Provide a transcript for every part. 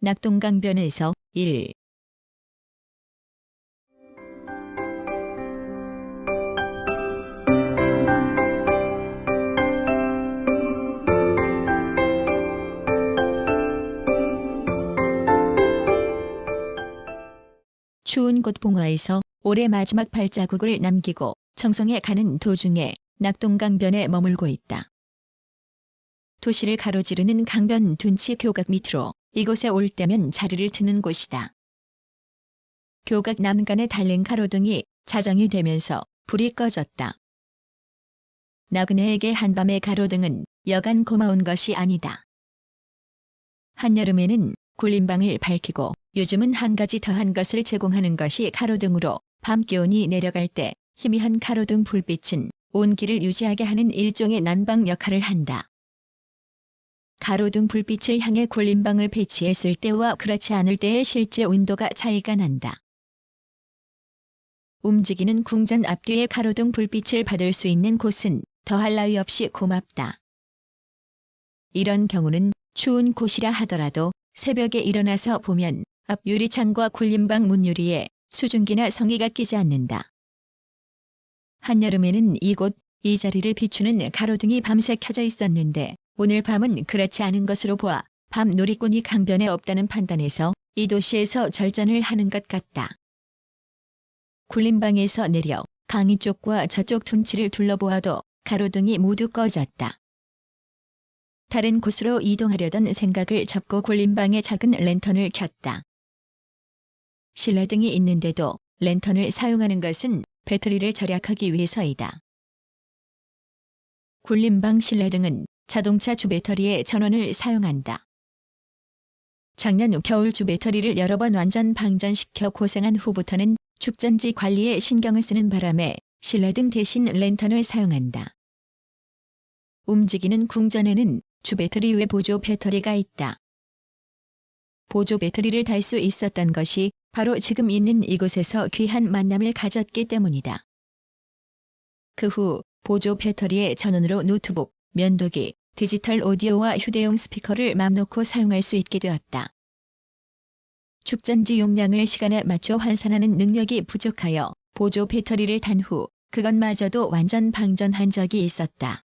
낙동강변에서 1. 추운 곳 봉화에서 올해 마지막 발자국을 남기고 청송에 가는 도중에 낙동강변에 머물고 있다. 도시를 가로지르는 강변 둔치 교각 밑으로 이곳에 올 때면 자리를 트는 곳이다. 교각 남간에 달린 가로등이 자정이 되면서 불이 꺼졌다. 나그네에게 한밤의 가로등은 여간 고마운 것이 아니다. 한여름에는 굴림방을 밝히고 요즘은 한 가지 더한 것을 제공하는 것이 가로등으로 밤 기온이 내려갈 때 희미한 가로등 불빛은 온 길을 유지하게 하는 일종의 난방 역할을 한다. 가로등 불빛을 향해 굴림방을 배치했을 때와 그렇지 않을 때의 실제 온도가 차이가 난다. 움직이는 궁전 앞뒤의 가로등 불빛을 받을 수 있는 곳은 더할 나위 없이 고맙다. 이런 경우는 추운 곳이라 하더라도 새벽에 일어나서 보면 앞 유리창과 굴림방 문유리에 수증기나 성의가 끼지 않는다. 한여름에는 이곳 이 자리를 비추는 가로등이 밤새 켜져 있었는데 오늘 밤은 그렇지 않은 것으로 보아 밤 놀이꾼이 강변에 없다는 판단에서 이 도시에서 절전을 하는 것 같다. 굴림방에서 내려 강 이쪽과 저쪽 둔치를 둘러보아도 가로등이 모두 꺼졌다. 다른 곳으로 이동하려던 생각을 접고 굴림방에 작은 랜턴을 켰다. 실내등이 있는데도 랜턴을 사용하는 것은 배터리를 절약하기 위해서이다. 굴림방 실내등은 자동차 주배터리의 전원을 사용한다. 작년 겨울 주배터리를 여러 번 완전 방전시켜 고생한 후부터는 축전지 관리에 신경을 쓰는 바람에 실내등 대신 랜턴을 사용한다. 움직이는 궁전에는 주배터리 외 보조 배터리가 있다. 보조 배터리를 달 수 있었던 것이 바로 지금 있는 이곳에서 귀한 만남을 가졌기 때문이다. 그 후 보조 배터리의 전원으로 노트북, 면도기, 디지털 오디오와 휴대용 스피커를 맘 놓고 사용할 수 있게 되었다. 축전지 용량을 시간에 맞춰 환산하는 능력이 부족하여 보조 배터리를 단 후 그것마저도 완전 방전한 적이 있었다.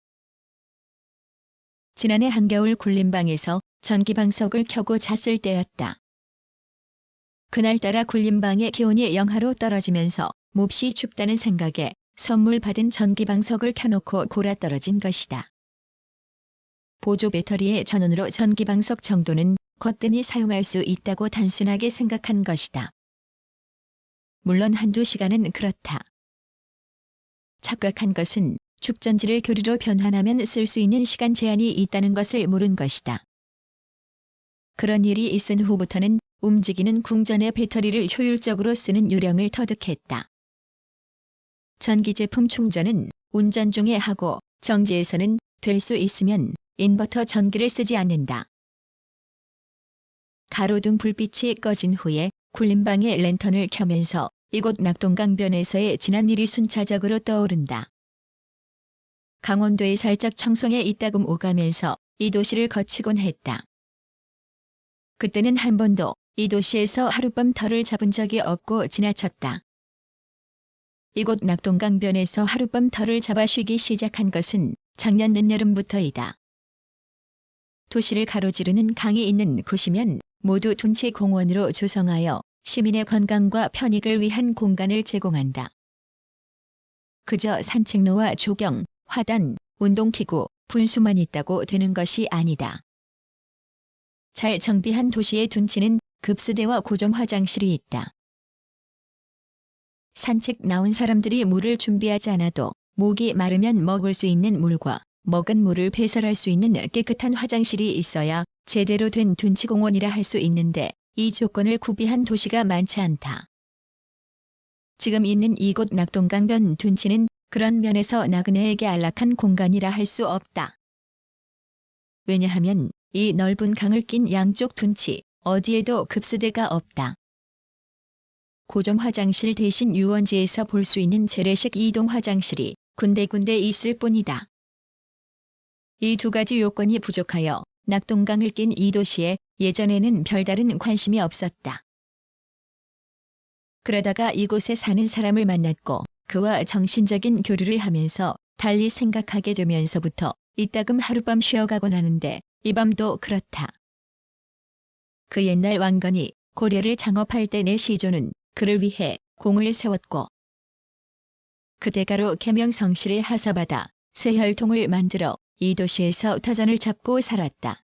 지난해 한겨울 굴림방에서 전기방석을 켜고 잤을 때였다. 그날따라 굴림방의 기온이 영하로 떨어지면서 몹시 춥다는 생각에 선물 받은 전기방석을 켜놓고 골아떨어진 것이다. 보조 배터리의 전원으로 전기방석 정도는 거뜬히 사용할 수 있다고 단순하게 생각한 것이다. 물론 한두 시간은 그렇다. 착각한 것은 축전지를 교류로 변환하면 쓸 수 있는 시간 제한이 있다는 것을 모른 것이다. 그런 일이 있은 후부터는 움직이는 궁전의 배터리를 효율적으로 쓰는 요령을 터득했다. 전기 제품 충전은 운전 중에 하고 정지에서는 될 수 있으면 인버터 전기를 쓰지 않는다. 가로등 불빛이 꺼진 후에 굴림방에 랜턴을 켜면서 이곳 낙동강변에서의 지난 일이 순차적으로 떠오른다. 강원도에 살짝 청송에 있다금 오가면서 이 도시를 거치곤 했다. 그때는 한 번도 이 도시에서 하룻밤 터를 잡은 적이 없고 지나쳤다. 이곳 낙동강변에서 하룻밤 터를 잡아 쉬기 시작한 것은 작년 늦여름부터이다. 도시를 가로지르는 강이 있는 곳이면 모두 둔치 공원으로 조성하여 시민의 건강과 편익을 위한 공간을 제공한다. 그저 산책로와 조경, 화단, 운동기구, 분수만 있다고 되는 것이 아니다. 잘 정비한 도시의 둔치는 급수대와 고정 화장실이 있다. 산책 나온 사람들이 물을 준비하지 않아도 목이 마르면 먹을 수 있는 물과 먹은 물을 배설할 수 있는 깨끗한 화장실이 있어야 제대로 된 둔치공원이라 할 수 있는데 이 조건을 구비한 도시가 많지 않다. 지금 있는 이곳 낙동강변 둔치는 그런 면에서 나그네에게 안락한 공간이라 할 수 없다. 왜냐하면 이 넓은 강을 낀 양쪽 둔치 어디에도 급수대가 없다. 고정 화장실 대신 유원지에서 볼 수 있는 재래식 이동 화장실이 군데군데 있을 뿐이다. 이 두 가지 요건이 부족하여 낙동강을 낀 이 도시에 예전에는 별다른 관심이 없었다. 그러다가 이곳에 사는 사람을 만났고 그와 정신적인 교류를 하면서 달리 생각하게 되면서부터 이따금 하룻밤 쉬어가곤 하는데 이 밤도 그렇다. 그 옛날 왕건이 고려를 창업할 때 내 시조는 그를 위해 공을 세웠고 그 대가로 계명성씨를 하사받아 새 혈통을 만들어 이 도시에서 터전을 잡고 살았다.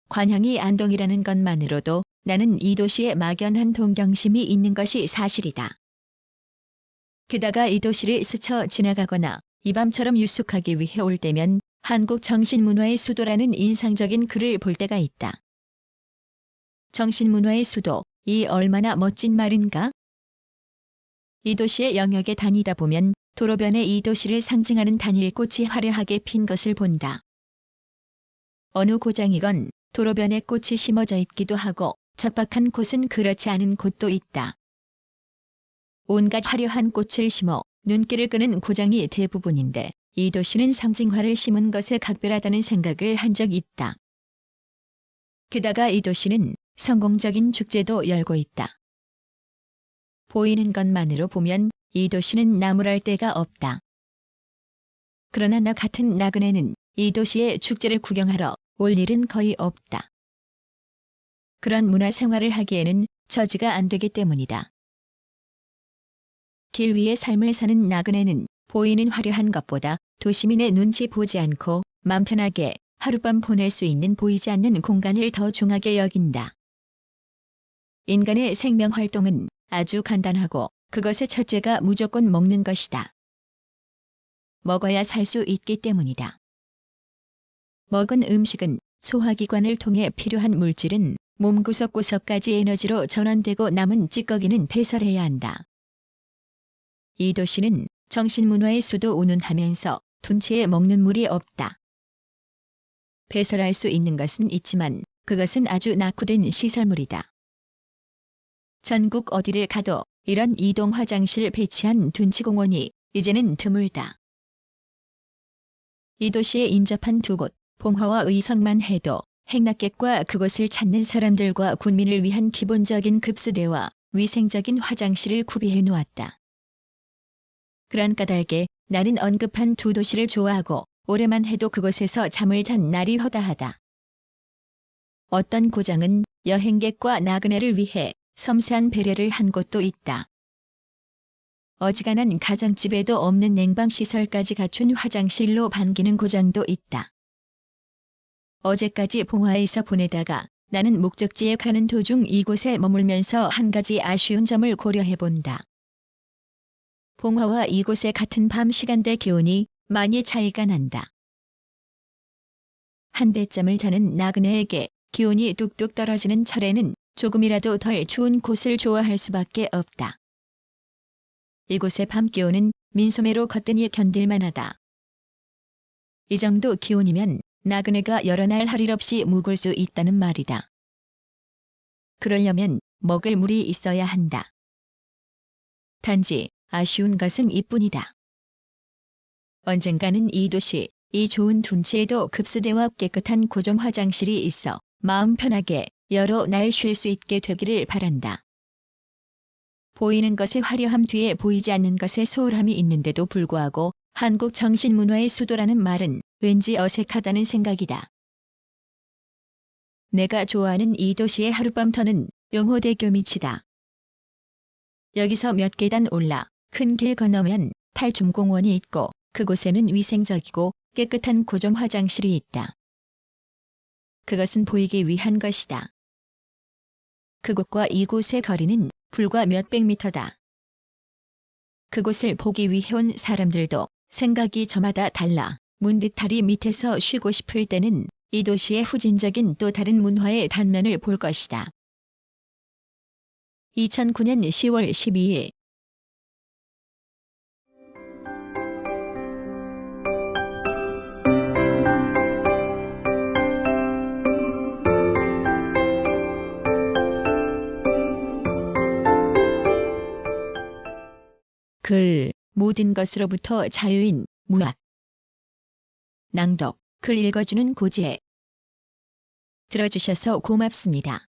관향이 안동이라는 것만으로도 나는 이 도시에 막연한 동경심이 있는 것이 사실이다. 게다가 이 도시를 스쳐 지나가거나 이 밤처럼 유숙하기 위해 올 때면 한국 정신문화의 수도라는 인상적인 글을 볼 때가 있다. 정신문화의 수도, 이 얼마나 멋진 말인가? 이 도시의 영역에 다니다 보면 도로변에 이 도시를 상징하는 단일꽃이 화려하게 핀 것을 본다. 어느 고장이건 도로변에 꽃이 심어져 있기도 하고 척박한 곳은 그렇지 않은 곳도 있다. 온갖 화려한 꽃을 심어 눈길을 끄는 고장이 대부분인데 이 도시는 상징화를 심은 것에 각별하다는 생각을 한 적이 있다. 게다가 이 도시는 성공적인 축제도 열고 있다. 보이는 것만으로 보면 이 도시는 나무랄 데가 없다. 그러나 나 같은 나그네는 이 도시의 축제를 구경하러 올 일은 거의 없다. 그런 문화생활을 하기에는 처지가 안 되기 때문이다. 길 위의 삶을 사는 나그네는 보이는 화려한 것보다 도시민의 눈치 보지 않고 맘 편하게 하룻밤 보낼 수 있는 보이지 않는 공간을 더 중하게 여긴다. 인간의 생명활동은 아주 간단하고 그것의 첫째가 무조건 먹는 것이다. 먹어야 살 수 있기 때문이다. 먹은 음식은 소화기관을 통해 필요한 물질은 몸 구석구석까지 에너지로 전환되고 남은 찌꺼기는 배설해야 한다. 이 도시는 정신문화의 수도 운운하면서 둔치에 먹는 물이 없다. 배설할 수 있는 것은 있지만 그것은 아주 낙후된 시설물이다. 전국 어디를 가도 이런 이동 화장실 배치한 둔치공원이 이제는 드물다. 이 도시에 인접한 두 곳, 봉화와 의성만 해도 행락객과 그곳을 찾는 사람들과 군민을 위한 기본적인 급수대와 위생적인 화장실을 구비해 놓았다. 그런 까닭에 나는 언급한 두 도시를 좋아하고 올해만 해도 그곳에서 잠을 잔 날이 허다하다. 어떤 고장은 여행객과 나그네를 위해 섬세한 배려를 한 곳도 있다. 어지간한 가정집에도 없는 냉방시설까지 갖춘 화장실로 반기는 고장도 있다. 어제까지 봉화에서 보내다가 나는 목적지에 가는 도중 이곳에 머물면서 한 가지 아쉬운 점을 고려해 본다. 봉화와 이곳의 같은 밤 시간대 기온이 많이 차이가 난다. 한대잠을 자는 나그네에게 기온이 뚝뚝 떨어지는 철에는 조금이라도 덜 추운 곳을 좋아할 수밖에 없다. 이곳의 밤 기온은 민소매로 거뜬히 견딜만하다. 이 정도 기온이면 나그네가 여러 날 할 일 없이 묵을 수 있다는 말이다. 그러려면 먹을 물이 있어야 한다. 단지 아쉬운 것은 이뿐이다. 언젠가는 이 도시, 이 좋은 둔치에도 급수대와 깨끗한 고정 화장실이 있어 마음 편하게 여러 날 쉴 수 있게 되기를 바란다. 보이는 것의 화려함 뒤에 보이지 않는 것의 소홀함이 있는데도 불구하고 한국 정신문화의 수도라는 말은 왠지 어색하다는 생각이다. 내가 좋아하는 이 도시의 하룻밤터는 용호대교 밑이다. 여기서 몇 계단 올라 큰 길 건너면 탈춤공원이 있고 그곳에는 위생적이고 깨끗한 고정 화장실이 있다. 그것은 보이기 위한 것이다. 그곳과 이곳의 거리는 불과 몇백 미터다. 그곳을 보기 위해 온 사람들도 생각이 저마다 달라 문득 다리 밑에서 쉬고 싶을 때는 이 도시의 후진적인 또 다른 문화의 단면을 볼 것이다. 2009년 10월 12일 글, 모든 것으로부터 자유인 무학. 낭독, 글 읽어주는 고지혜. 들어주셔서 고맙습니다.